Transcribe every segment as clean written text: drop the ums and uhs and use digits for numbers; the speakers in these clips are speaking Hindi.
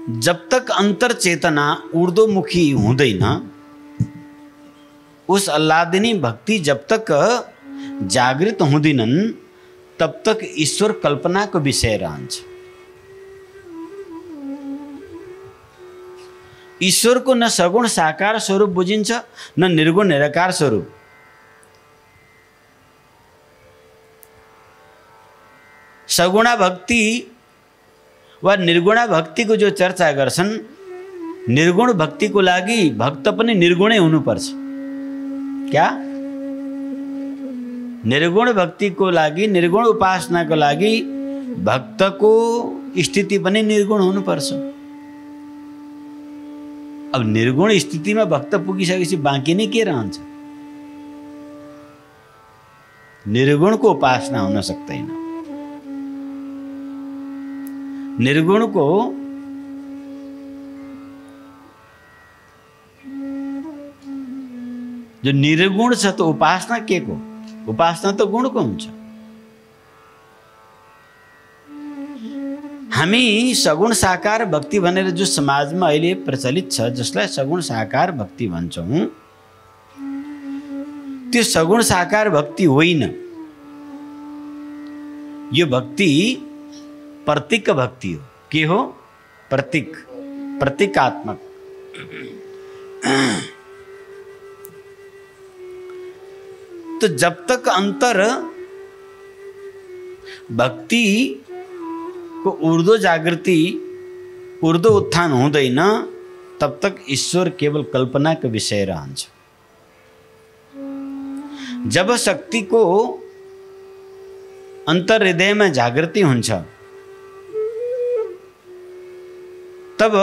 जब तक अंतर चेतना ऊर्ध्वमुखी हुँदैन, उस अल्लादिनी भक्ति जब तक जागृत हुँदिनन् तब तक ईश्वर कल्पनाको विषय रहन्छ। ईश्वरको न सगुण साकार स्वरूप बुझिन्छ न निर्गुण निराकार स्वरूप। सगुणा भक्ति वा निर्गुणा भक्तिको जो चर्चा गर्छन्, निर्गुण भक्तिको लागि भक्त पनि निर्गुणै हुनुपर्छ। क्या? निर्गुण भक्तिको लागि, निर्गुण उपासनाको लागि भक्तको स्थिति पनि निर्गुण हुनुपर्छ। अब निर्गुण स्थितिमा भक्त पुगिसकेपछि बाँकी नै के रहन्छ? निर्गुणको उपासना हुन सक्दैन। निर्गुणको जो निर्गुण छ त उपासना के को? उपासना त गुणको हुन्छ। हामी सगुण साकार भक्ति भनेर जो समाजमा अहिले प्रचलित छ, जसलाई सगुण साकार भक्ति भन्छौँ, त्यो सगुण साकार भक्ति होइन। यो भक्ति प्रतीक भक्ति हो। के हो? प्रतीक, प्रतीकात्मक। तो जब तक अंतर भक्ति को ऊर्ध्व जागृति, ऊर्ध्व उत्थान हुँदैन, तब तक ईश्वर केवल कल्पना का विषय रहन्छ। जब शक्ति को अंतर हृदय में जागृति हुन्छ, तब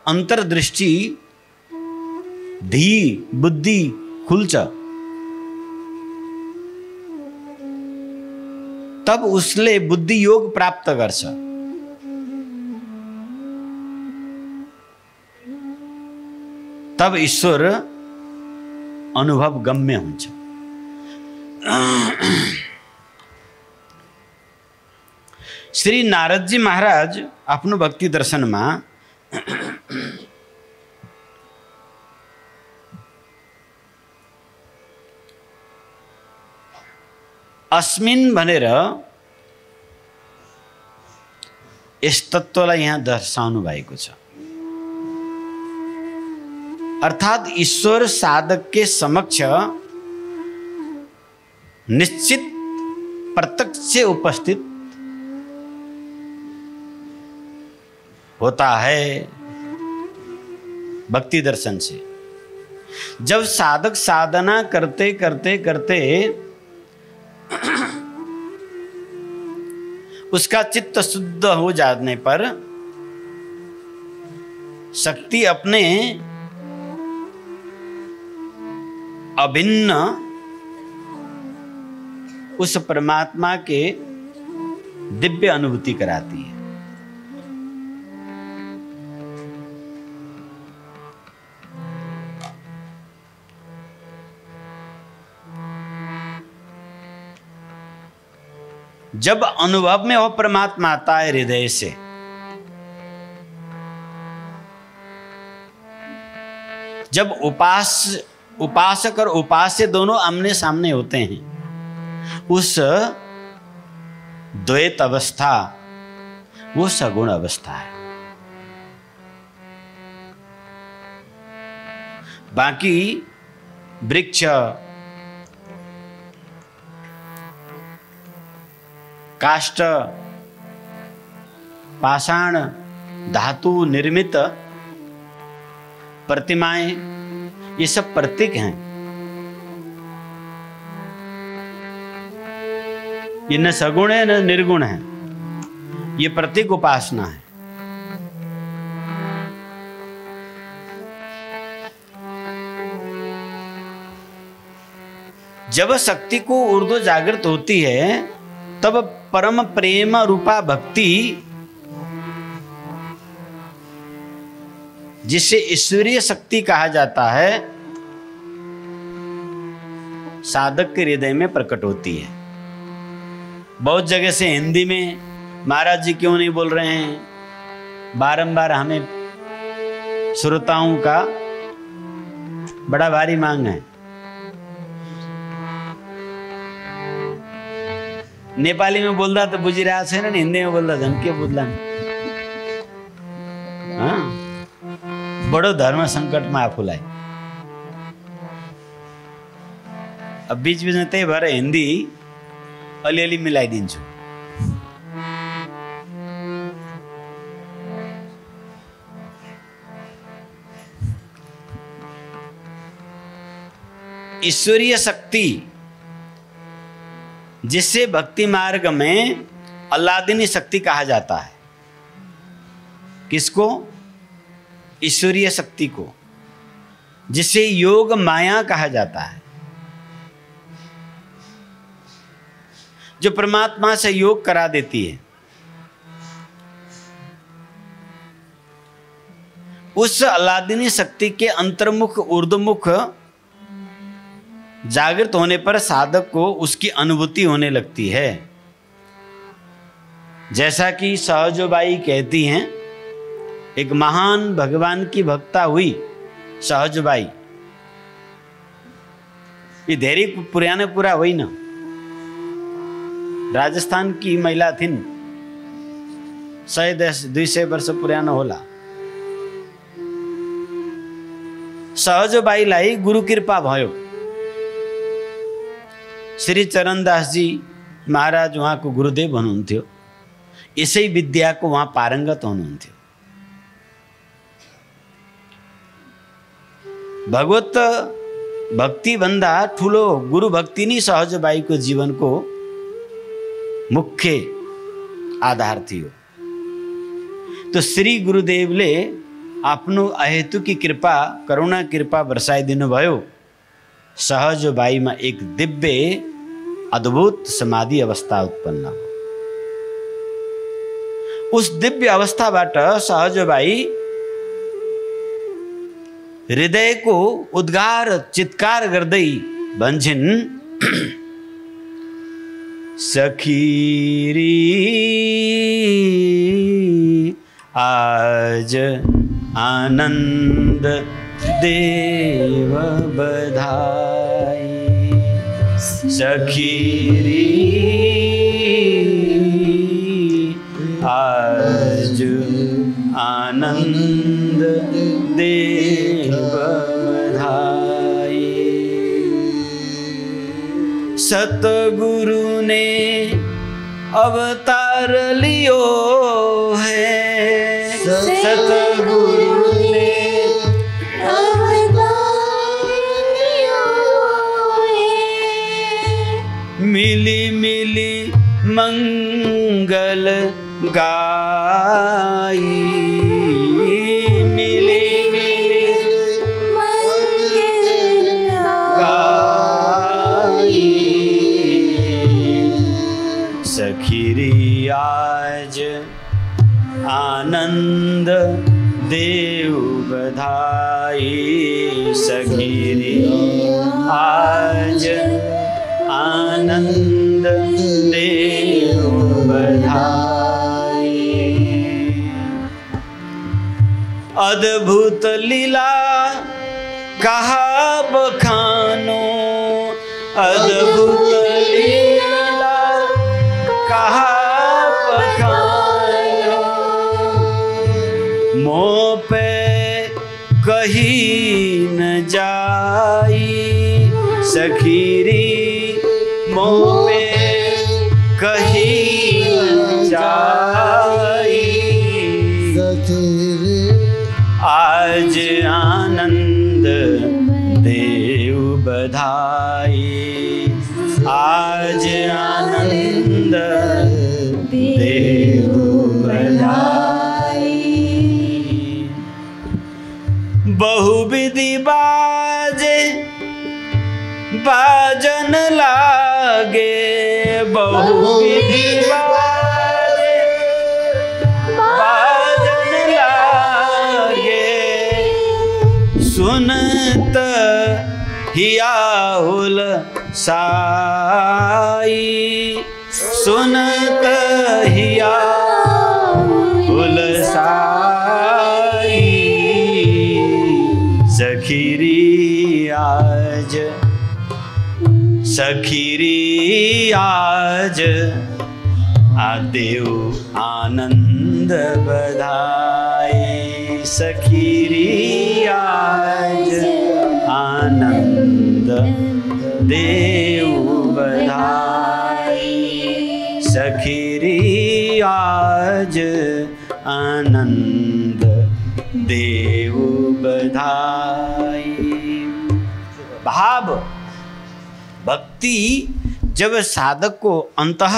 अंतर्दृष्टि, धी, बुद्धि खुल्छ। तब उसले बुद्धि योग प्राप्त गर्छ। तब ईश्वर अनुभव गम्य हुन्छ। श्री नारद जी महाराज आफ्नो भक्ति दर्शनमा अस्मिन् भनेर यस तत्त्वलाई यहाँ दर्शाउनु भएको छ। अर्थात ईश्वर साधक के समक्ष निश्चित प्रत्यक्ष उपस्थित होता है भक्ति दर्शन से। जब साधक साधना करते करते करते उसका चित्त शुद्ध हो जाने पर शक्ति अपने अभिन्न उस परमात्मा के दिव्य अनुभूति कराती है। जब अनुभव में वो परमात्मा आता है हृदय से, जब उपासक और उपास्य दोनों आमने सामने होते हैं, उस द्वैत अवस्था वो सगुण अवस्था है। बाकी वृक्ष, काष्ठ, पाषाण, धातु निर्मित प्रतिमाएं, ये सब प्रतीक हैं। ये न सगुण है न निर्गुण है, ये प्रतीक उपासना है। जब शक्ति को ऊर्ध्व जागृत होती है, तब परम प्रेम रूपा भक्ति, जिसे ईश्वरीय शक्ति कहा जाता है, साधक के हृदय में प्रकट होती है। बहुत जगह से हिंदी में महाराज जी क्यों नहीं बोल रहे हैं, बारंबार हमें श्रोताओं का बड़ा भारी मांग है। नेपाली में बोलता तो बुझी रहा है ना, हिंदी में बोलता धनके बुझला। हाँ, बड़ो धर्म संकट में आफूलाई। अब बीच बीच में त्यही भएर हिंदी अलिअलि मिलाइदिन्छु। ईश्वरीय शक्ति जिसे भक्ति मार्ग में अल्लादीनी शक्ति कहा जाता है। किसको? ईश्वरीय शक्ति को, जिसे योग माया कहा जाता है, जो परमात्मा से योग करा देती है। उस अल्लादीनी शक्ति के अंतर्मुख ऊर्ध्वमुख जागृत होने पर साधक को उसकी अनुभूति होने लगती है। जैसा कि सहजबाई कहती हैं, एक महान भगवान की भक्ता हुई सहजबाई। ये धेरै पुरानो कुरा होइन, राजस्थान की महिला थिइन्। 100-200 वर्ष पुरानो होला। सहजबाईलाई गुरु कृपा भयो। श्री चरणदास जी महाराज वहाँ को गुरुदेव हुनुहुन्थ्यो। यसै विद्याको वहाँ पारङ्गत हुनुहुन्थ्यो। भगवत भक्ति भन्दा ठुलो गुरु भक्ति नै सहजबाईको जीवनको मुख्य आधार थियो। तो श्री गुरुदेवले आफ्नो अहेतुकी कृपा, करुणा कृपा बरसाइदिनु भयो। सहजबाईमा एक दिव्य अद्भुत समाधि अवस्था उत्पन्न हो। उस दिव्य अवस्थाबाट सहजबाई हृदयको उद्गार चित्कार गर्दै भन्छन्, सखीरी आज आनंद देव बधाई। सखीरी आज आनंद देव बधाई। सतगुरु ने अवतार लियो है। सतगुरु ने मिली मिली मंगल गाई। मिली मिली मंगल गाई। सखीरी आज आनंद देव बधाई। सखीरी आज आनंद देव बधाई। अद्भुत लीला कहा बखानो। अद्भुत लीला कहा बखानो। मोह पे कहीं न जाई। सखीरी मोह पे कहीं न जाई। आज आनंद देव बधाई। आज आनंद देव बधाई। बहुविधि बाजे बाजन लागे। बहुविधि बाजे बाजन लागे। सुनत हिया हुल साई। सुनत हिया हुल साई। आज सखीरी आज आदेव आनंद बधाई। सखीरी आज आनंद देव बधाई। सखीरी आज आनंद देव बधाई। भाव भक्ति जब साधक को अंतः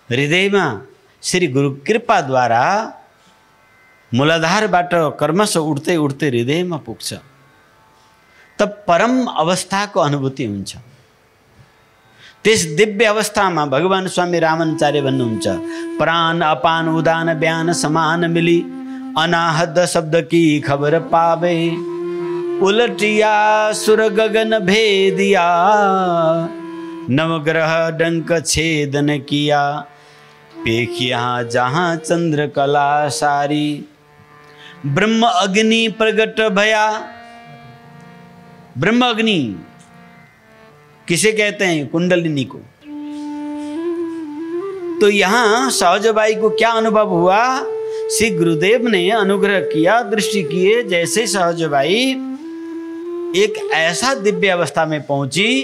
हृदय में श्री गुरु कृपा द्वारा मूलाधार बाट कर्मश उठते उठते हृदय में पुग्छ तब परम अवस्था को अनुभूति हुन्छ। त्यस दिव्य अवस्था में भगवान स्वामी रामानुचार्य भन्नुहुन्छ, प्राण अपान उदान ब्यान समान मिली अनाहत शब्द की खबर पावे। उलटिया सुर गगन भेदिया नवग्रह डंक छेदन किया। पेखिया जहाँ चंद्र कला सारी ब्रह्म अग्नि प्रगट भया। ब्रह्म अग्नि किसे कहते हैं? कुंडलिनी को। तो यहाँ सहजबाई को क्या अनुभव हुआ? श्री गुरुदेव ने अनुग्रह किया, दृष्टि किए, जैसे सहजबाई एक ऐसा दिव्य अवस्था में पहुंची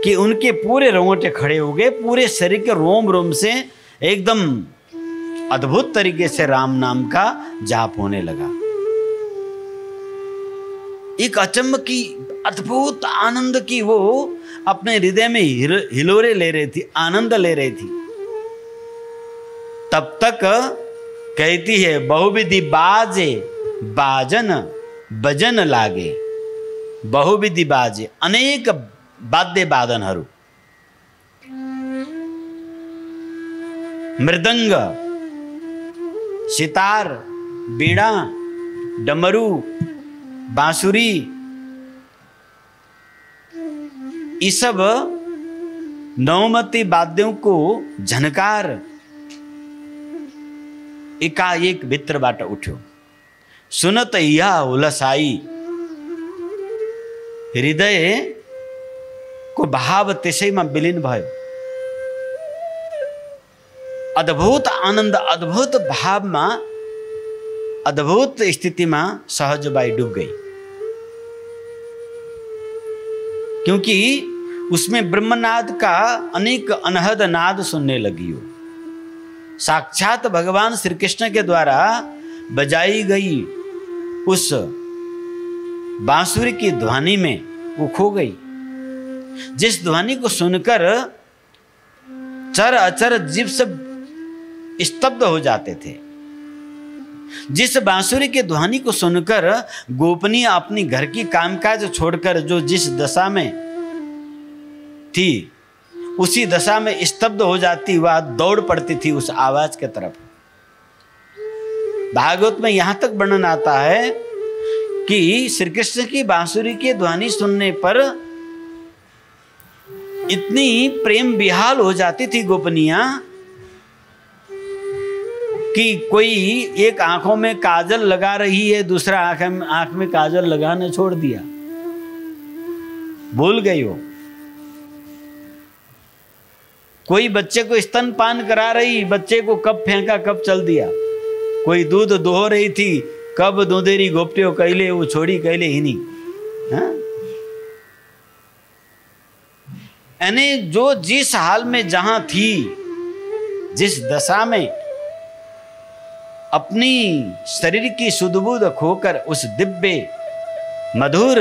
कि उनके पूरे रोंगटे खड़े हो गए, पूरे शरीर के रोम रोम से एकदम अद्भुत तरीके से राम नाम का जाप होने लगा। एक अचंभ की अद्भुत आनंद की वो अपने हृदय में हिलोरे ले रही थी, आनंद ले रही थी। तब तक कहती है, बहुविधि बाजे बाजन बजन लागे। बहुविधि बाजे, अनेक वाद्य वादनहरू, मृदंग, सितार, बीड़ा, डमरू, बांसुरी, ये सब नवमती वाद्यों को झनकार एकाएक भित्रबाट उठ्यो। सुनत या हुलसाई, हृदय को भाव त्यसैमा विलीन भयो। अद्भुत आनंद, अद्भुत भाव में, अद्भुत स्थिति में सहजबाई डूब गई, क्योंकि उसमें ब्रह्मनाद का अनेक अनहद नाद सुनने लगी हो। साक्षात भगवान श्री कृष्ण के द्वारा बजाई गई उस बांसुरी की ध्वनि में वो खो गई, जिस ध्वनि को सुनकर चर अचर जीव सब स्तब्ध हो जाते थे। जिस बांसुरी के ध्वनि को सुनकर गोपनीय अपनी घर की कामकाज छोड़कर जो जिस दशा में थी उसी दशा में स्तब्ध हो जाती, वह दौड़ पड़ती थी उस आवाज के तरफ। भागवत में यहां तक वर्णन आता है कि श्री कृष्ण की बांसुरी की ध्वनि सुनने पर इतनी प्रेम विहाल हो जाती थी गोपनिया कि कोई एक आंखों में काजल लगा रही है, दूसरा आंख में काजल लगाना छोड़ दिया, भूल गई हो। कोई बच्चे को स्तनपान करा रही, बच्चे को कब फेंका कब चल दिया। कोई दूध दोह रही थी, कब दूधेरी गोपटियों कहले वो छोड़ी कहले ही नहीं। यानी जो जिस हाल में जहां थी, जिस दशा में अपनी शरीर की सुधबुध खोकर उस दिव्य मधुर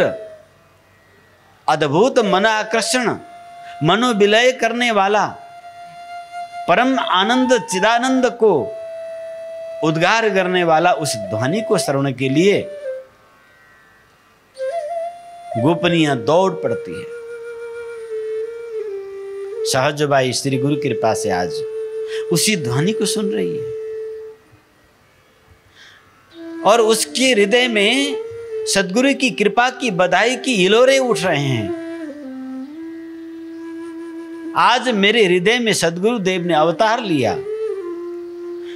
अद्भुत मन आकर्षण मनोविलय करने वाला परम आनंद चिदानंद को उद्गार करने वाला उस ध्वनि को श्रवण के लिए गोपनियां दौड़ पड़ती है। सहजबाई श्री गुरु कृपा से आज उसी ध्वनि को सुन रही है और उसके हृदय में सद्गुरु की कृपा की बधाई की हिलोरे उठ रहे हैं। आज मेरे हृदय में सद्गुरु देव ने अवतार लिया।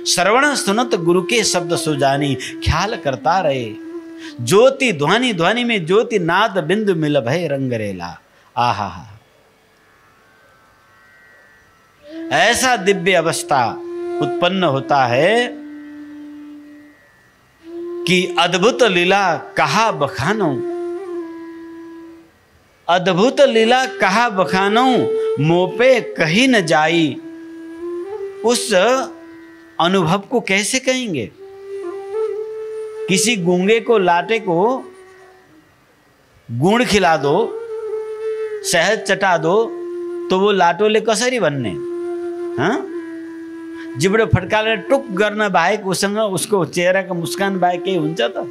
श्रवण सुनत गुरु के शब्द सुजानी, ख्याल करता रहे ज्योति ध्वनि, ध्वनि में ज्योति, नाद बिंदु मिल भय रंगरेला। आहा हा, ऐसा दिव्य अवस्था उत्पन्न होता है कि अद्भुत लीला कहा बखानों, अद्भुत लीला कहा बखानों, मोपे कहीं न जाई। उस अनुभव को कैसे कहेंगे? किसी गूंगे को, लाटे को गुड़ खिला दो, शहद चटा दो, तो वो लाटोले कसरी बनने, हाँ? जिबड़े फटकाले टुक गर्न बाहेक उसँग उसको चेहराको मुस्कान बाहेक केही हुन्छ त?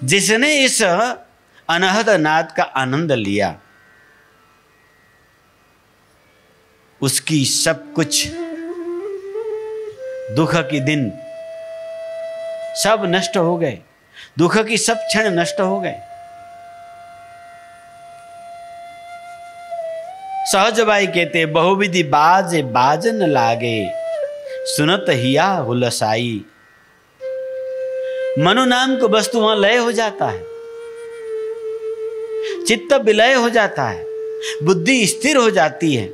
जिसने इस अनहद नाद का आनंद लिया, उसकी सब कुछ दुख के दिन सब नष्ट हो गए, दुख की सब क्षण नष्ट हो गए। सहजबाई कहते बहुविधि बाजे बाजन लागे, सुनत हिया हुलसाई। मनो नाम को वस्तु वहां लय हो जाता है, चित्त विलय हो जाता है, बुद्धि स्थिर हो जाती है।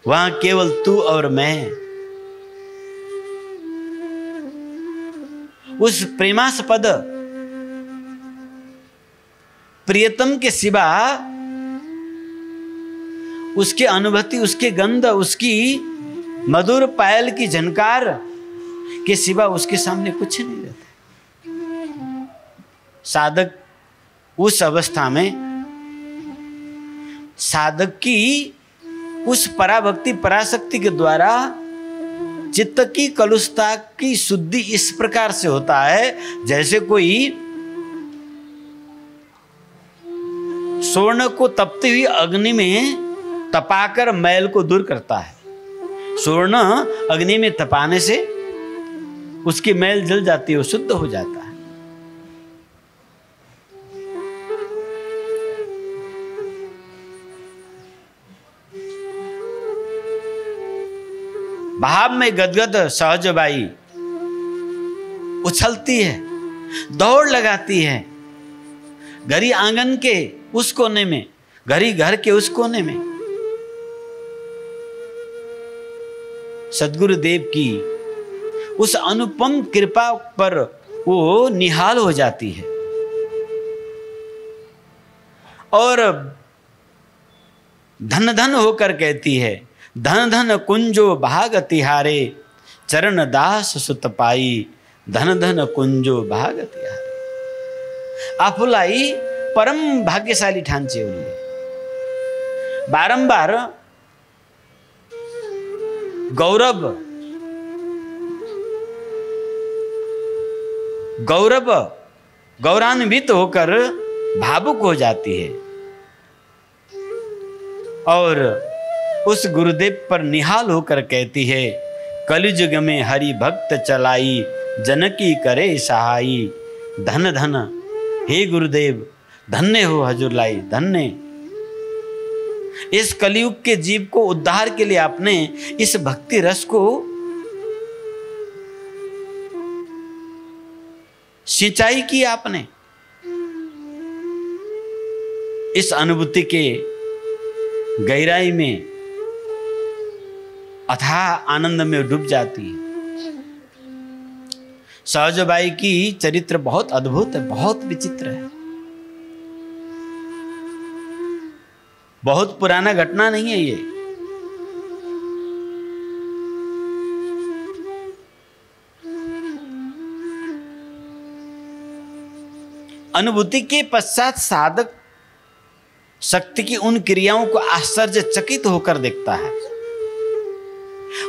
वहां केवल तू और मैं, उस प्रेमास पद प्रियतम के सिवा, उसके अनुभूति, उसके गंध, उसकी मधुर पायल की झनकार के सिवा उसके सामने कुछ नहीं रहता। साधक उस अवस्था में, साधक की उस पराभक्ति पराशक्ति के द्वारा चित्त की कलुषता की शुद्धि इस प्रकार से होता है जैसे कोई स्वर्ण को तपती हुई अग्नि में तपाकर मैल को दूर करता है। स्वर्ण अग्नि में तपाने से उसकी मैल जल जाती है, वो शुद्ध हो जाता है। भाव में गदगद सहजबाई उछलती है, दौड़ लगाती है, घरी आंगन के उस कोने में, घरी घर के उस कोने में। सद्गुरुदेव की उस अनुपम कृपा पर वो निहाल हो जाती है और धन धन होकर कहती है, धन धन कुंजो भाग तिहारे, चरण दास सुत पाई, धन धन कुंजो भाग तिहारे। आफूलाई परम भाग्यशाली ठान्छे उनले। बारंबार गौरवान्वित होकर भावुक हो जाती है और उस गुरुदेव पर निहाल होकर कहती है, कलियुग में हरि भक्त चलाई, जनकी करे सहाई। धन धन हे गुरुदेव, धन्य हो हजूर लाई, धन्य। इस कलियुग के जीव को उद्धार के लिए आपने इस भक्ति रस को सिंचाई की, आपने इस अनुभूति के गहराई में अथाह आनंद में डूब जाती है। सहजबाई की चरित्र बहुत अद्भुत है, बहुत विचित्र है, बहुत पुराना घटना नहीं है ये। अनुभूति के पश्चात साधक शक्ति की उन क्रियाओं को आश्चर्यचकित होकर देखता है।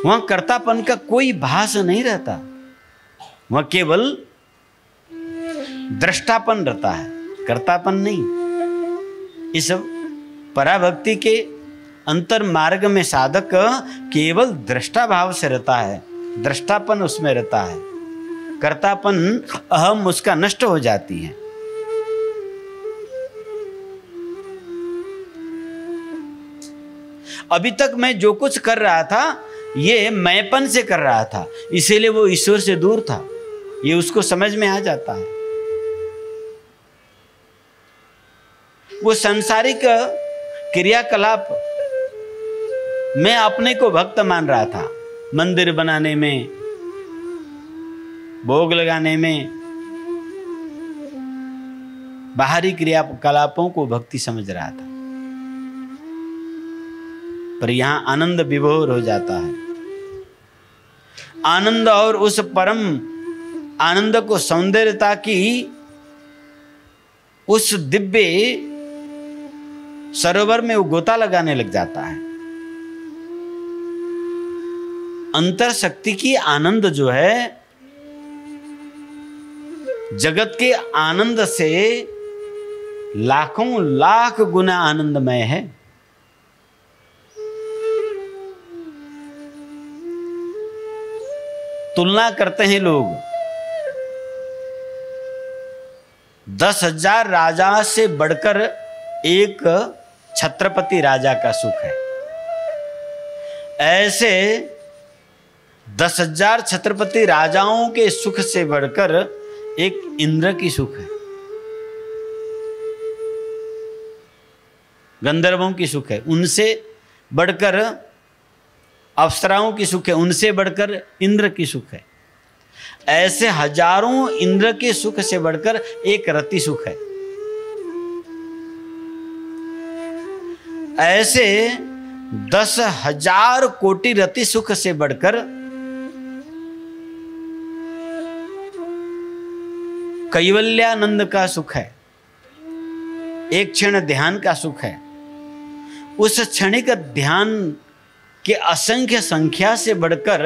वहां कर्तापन का कोई भास नहीं रहता, वह केवल दृष्टापन रहता है, कर्तापन नहीं। इस पराभक्ति के अंतर मार्ग में साधक केवल दृष्टा भाव से रहता है, दृष्टापन उसमें रहता है, कर्तापन अहम उसका नष्ट हो जाती है। अभी तक मैं जो कुछ कर रहा था ये मैंपन से कर रहा था, इसीलिए वो ईश्वर से दूर था। ये उसको समझ में आ जाता है। वो सांसारिक क्रियाकलाप में अपने को भक्त मान रहा था, मंदिर बनाने में, भोग लगाने में, बाहरी क्रियाकलापों को भक्ति समझ रहा था। पर यहां आनंद विभोर हो जाता है। आनंद और उस परम आनंद को, सौंदर्यता की उस दिव्य सरोवर में वो गोता लगाने लग जाता है। अंतर शक्ति की आनंद जो है जगत के आनंद से लाखों लाख गुना आनंदमय है। तुलना करते हैं लोग, 10,000 राजा से बढ़कर एक छत्रपति राजा का सुख है। ऐसे 10,000 छत्रपति राजाओं के सुख से बढ़कर एक इंद्र की सुख है, गंधर्वों की सुख है, उनसे बढ़कर अप्सराओं की सुख है, उनसे बढ़कर इंद्र की सुख है। ऐसे हजारों इंद्र के सुख से बढ़कर एक रति सुख है। ऐसे 10,000 कोटि रति सुख से बढ़कर कैवल्यानंद का सुख है, एक क्षण ध्यान का सुख है। उस क्षणिक ध्यान के असंख्य संख्या से बढ़कर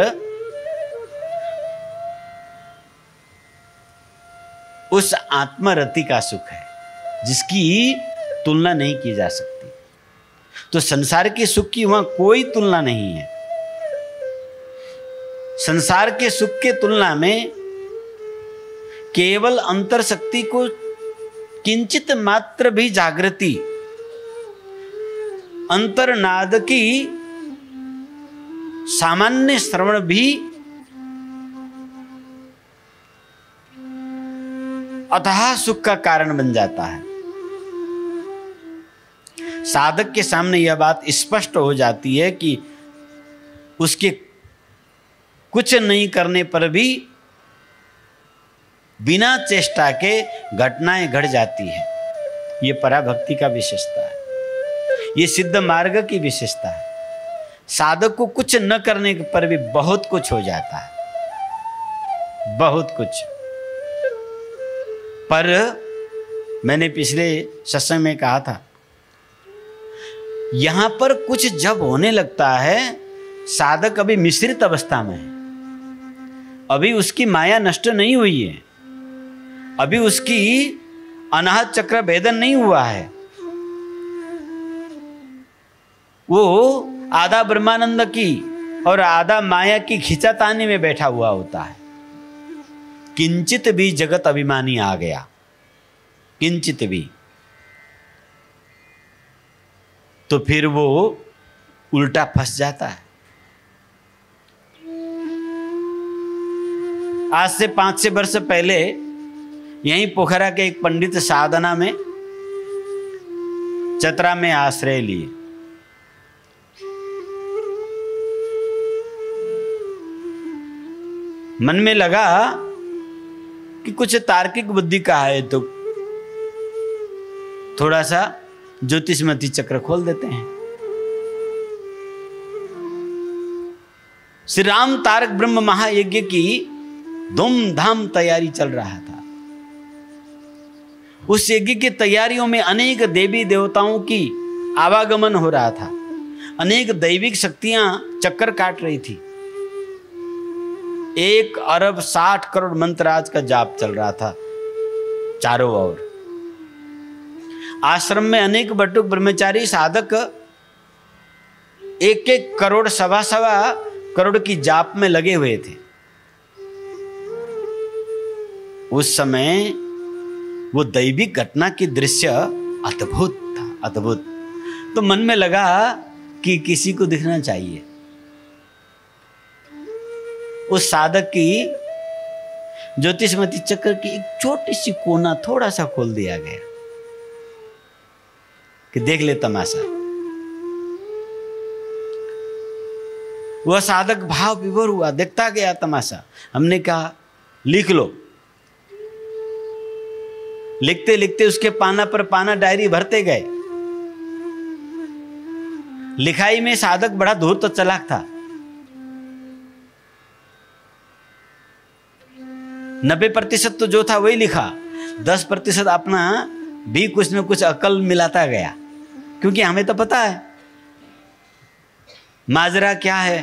उस आत्मरति का सुख है, जिसकी तुलना नहीं की जा सकती। तो संसार के सुख की वहां कोई तुलना नहीं है। संसार के सुख के तुलना में केवल अंतर शक्ति को किंचित मात्र भी जागृति, अंतर्नाद की सामान्य श्रवण भी अथाह सुख का कारण बन जाता है। साधक के सामने यह बात स्पष्ट हो जाती है कि उसके कुछ नहीं करने पर भी बिना चेष्टा के घटनाएं घट जाती है। ये पराभक्ति का विशेषता है, ये सिद्ध मार्ग की विशेषता है। साधक को कुछ न करने पर भी बहुत कुछ हो जाता है, बहुत कुछ। पर मैंने पिछले सत्संग में कहा था, यहां पर कुछ जब होने लगता है, साधक अभी मिश्रित अवस्था में है, अभी उसकी माया नष्ट नहीं हुई है, अभी उसकी अनाहत चक्र भेदन नहीं हुआ है। वो आधा ब्रह्मानंद की और आधा माया की खिंचातानी में बैठा हुआ होता है। किंचित भी जगत अभिमानी आ गया, किंचित भी, तो फिर वो उल्टा फंस जाता है। आज से 5-6 वर्ष पहले यहीं पोखरा के एक पंडित साधना में चतरा में आश्रय लिए। मन में लगा कि कुछ तार्किक बुद्धि का है, तो थोड़ा सा ज्योतिषमती चक्र खोल देते हैं। श्री राम तारक ब्रह्म महायज्ञ की धूमधाम तैयारी चल रहा था। उस यज्ञ की तैयारियों में अनेक देवी देवताओं की आवागमन हो रहा था, अनेक दैविक शक्तियां चक्कर काट रही थी। 1 अरब 60 करोड़ मंत्राज का जाप चल रहा था चारों ओर। आश्रम में अनेक बटुक ब्रह्मचारी साधक 1-1 करोड़, 1.25 करोड़ की जाप में लगे हुए थे। उस समय वो दैविक घटना की दृश्य अद्भुत था, अद्भुत। तो मन में लगा कि किसी को दिखना चाहिए, उस साधक की ज्योतिषमती चक्र की एक छोटी सी कोना थोड़ा सा खोल दिया गया कि देख ले तमाशा। वह साधक भाव विभोर हुआ, देखता गया तमाशा। हमने कहा लिख लो। लिखते लिखते उसके पाना पर पाना डायरी भरते गए। लिखाई में साधक बड़ा धूर्त चालाक था। 90% तो जो था वही लिखा, 10% अपना भी कुछ न कुछ अकल मिलाता गया, क्योंकि हमें तो पता है माजरा क्या है।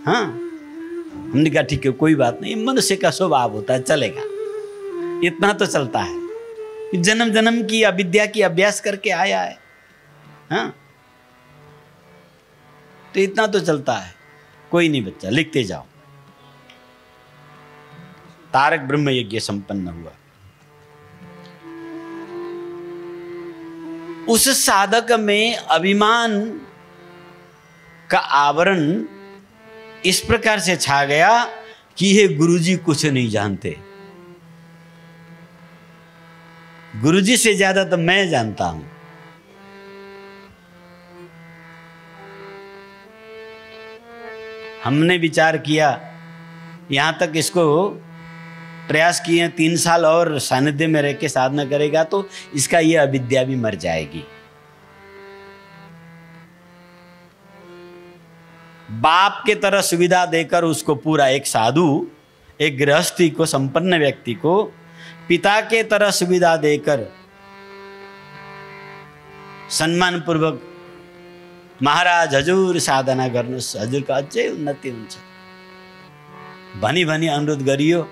हाँ, हमने कहा ठीक है कोई बात नहीं, मनुष्य का स्वभाव होता है, चलेगा, इतना तो चलता है। जन्म जन्म की अविद्या की अभ्यास करके आया है। हाँ, तो इतना तो चलता है, कोई नहीं बच्चा, लिखते जाओ। तारक ब्रह्म यज्ञ संपन्न हुआ। उस साधक में अभिमान का आवरण इस प्रकार से छा गया कि ये गुरुजी कुछ नहीं जानते, गुरुजी से ज्यादा तो मैं जानता हूं। हमने विचार किया, यहां तक इसको प्रयास किए 3 साल और सानिध्य में रह के साधना करेगा तो इसका यह अविद्या भी मर जाएगी। बाप के तरह सुविधा देकर उसको पूरा, एक साधु, एक गृहस्थी को, संपन्न व्यक्ति को पिता के तरह सुविधा देकर सम्मान पूर्वक महाराज हजुर साधना गर्नुहोस्, हजुरको अझै उन्नति हुन्छ भनी भनी अनुरोध गरियो।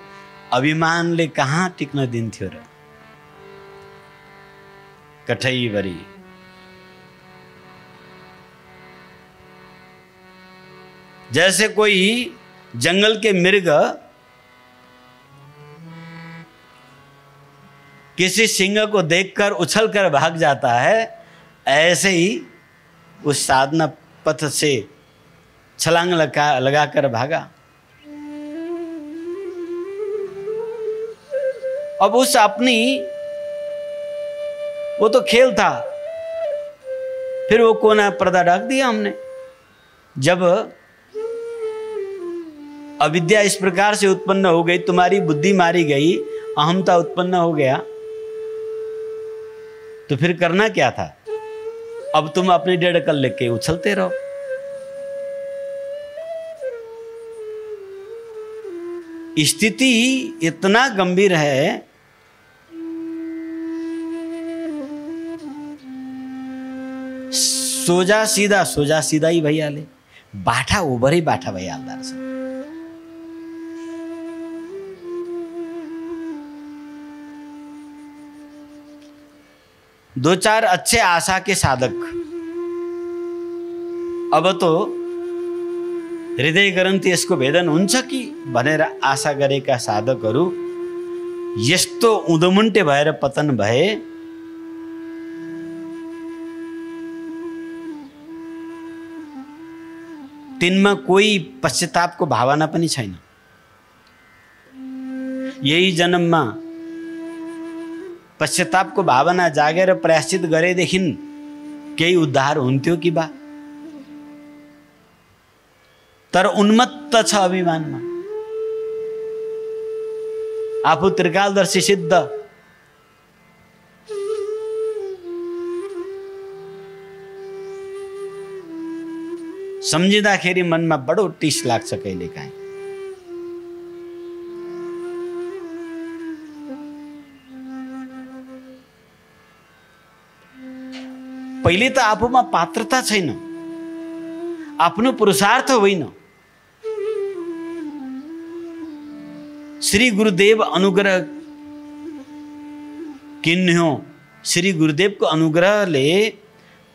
अभिमानले कहाँ टिक्न दिन्थ्यो र। कठैभरि जैसे कोई जंगल के मृग किसी सिंह को देखकर उछलकर भाग जाता है, ऐसे ही उस साधना पथ से छलांग लगाकर भागा। अब उस अपनी, वो तो खेल था, फिर वो कोना पर्दा ढक दिया हमने। जब अविद्या इस प्रकार से उत्पन्न हो गई, तुम्हारी बुद्धि मारी गई, अहमता उत्पन्न हो गया, तो फिर करना क्या था? अब तुम अपनी 1.5 अकल लेके उछलते रहो। स्थिति इतना गंभीर है, सोजा सीधा ही भैया ले, बाठा उबर ही बाठा भैया अलदार से। दो चार अच्छे आशा के साधक अब तो हृदय ग्रन्थि यसको भेदन हुन्छ कि भनेर आशा गरेका साधकहरू यस्तो उदमुन्टे भएर पतन भए। तिनमा कोही पश्चातापको भावना पनि छैन। यही जन्ममा पश्चातापको भावना जागेर प्रायश्चित गरेदेखि केही उद्धार हुन्थ्यो कि बा? तर उन्मत्त छ अभिमानमा। आफू त्रिकालदर्शी सिद्ध, सम्झिँदाखेरि मनमा बडो टिस लाग्छ कहिलेकाहीँ। पहिले त आफूमा पात्रता छैन, आफ्नो पुरुषार्थ होइन। श्री गुरुदेव अनुग्रह किन्यो, श्री गुरुदेवको अनुग्रहले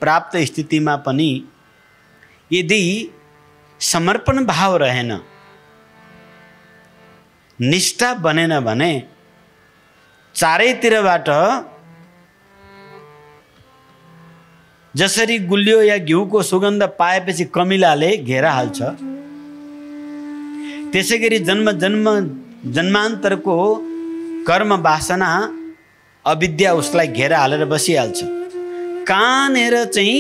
प्राप्त स्थितिमा पनि यदि समर्पण भाव रहेन, निष्ठा बनेन भने चारैतिरबाट जसरी गुलियो या घिउको सुगन्ध पाएपछि कमिलाले घेरा हाल्छ, त्यसै गरी जन्मान्तरको कर्म वासना अविद्या उसलाई घेरा हालेर बसिहाल्छ। कहाँनिर चाहिँ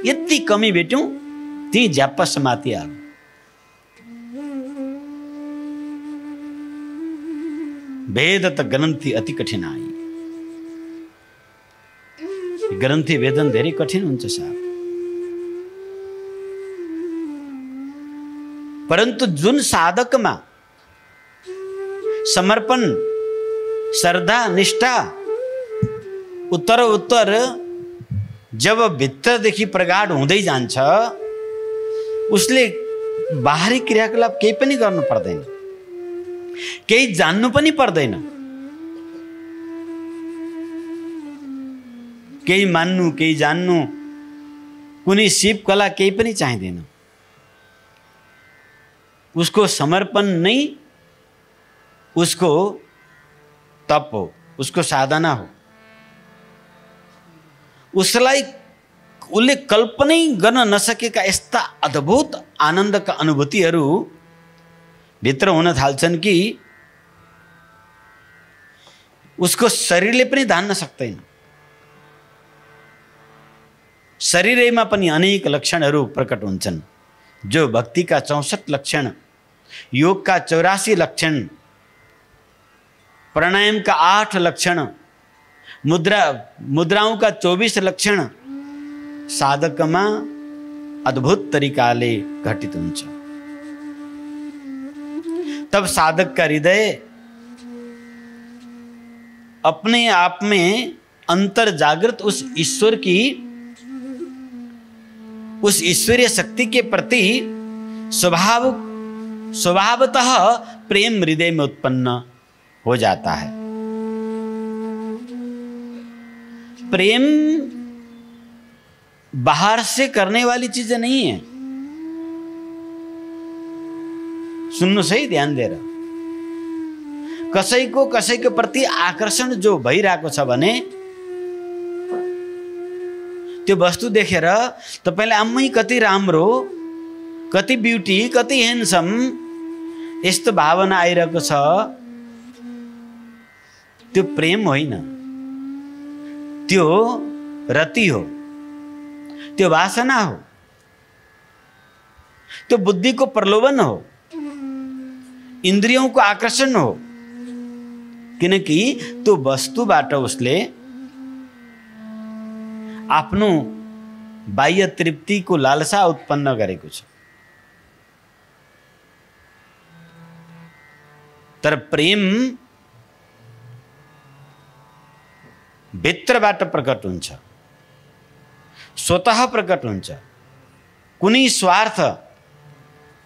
यति कमी भेट्यौँ त्यही झ्याप्प समातिहाल्नु। वेद त ग्रन्थि अति कठिनाई। ग्रन्थि वेदन धेरै कठिन हुन्छ साहब। परन्तु जुन साधकमा समर्पण, श्रद्धा, निष्ठा उत्तर जब भित्रदेखि प्रगाढ हुँदै जान्छ, उसले बाहिरी क्रियाकलाप केही पनि गर्नु पर्दैन, केही जान्नु पनि पर्दैन, केही मान्नु, केही जान्नु, कुनै सिप कला केही पनि चाहिँदैन। उसको समर्पण नै उसको तप हो, उसको साधना हो। उसलाई उसले कल्पनै गर्न नसकेका यस्ता अद्भुत आनन्दका अनुभूतिहरू भित्र हुन थाल्छन् कि उसको शरीरले पनि धान्न सक्दैन। शरीरमा पनि अनेक लक्षणहरू प्रकट हुन्छन्, जो भक्तिका 64 लक्षण, योगका 84 लक्षण, प्राणायामका 8 लक्षण, मुद्राओं का 24 लक्षण साधकमा अद्भुत तरिकाले घटित हुन्छ। तब साधक का हृदय अपने आप में अंतर जागृत उस ईश्वरीय शक्ति के प्रति स्वभावतः प्रेम हृदय में उत्पन्न हो जाता है। प्रेम बाहर से करने वाली चीज नहीं है। सुन्नु सही ध्यान दिएर। कसैको प्रति आकर्षण जो भइरहेको छ भने त्यो वस्तु देखेर तपाईले आम्मै कति राम्रो, कति ब्युटी, कति ह्यान्डसम यस्तो भावना आइरहेको छ, त्यो प्रेम होइन, त्यो रति हो, त्यो वासना हो, त्यो बुद्धि को प्रलोभन हो, इंद्रियों को आकर्षण हो। किनकि त्यो वस्तुबाट उसले आफ्नो बाह्य तृप्तिको लालसा उत्पन्न गरेको छ। तर प्रेम भित्रबाट प्रकट हुन्छ, स्वतः प्रकट हुन्छ, कुनै स्वार्थ,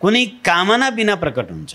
कुनै कामना बिना प्रकट हुन्छ।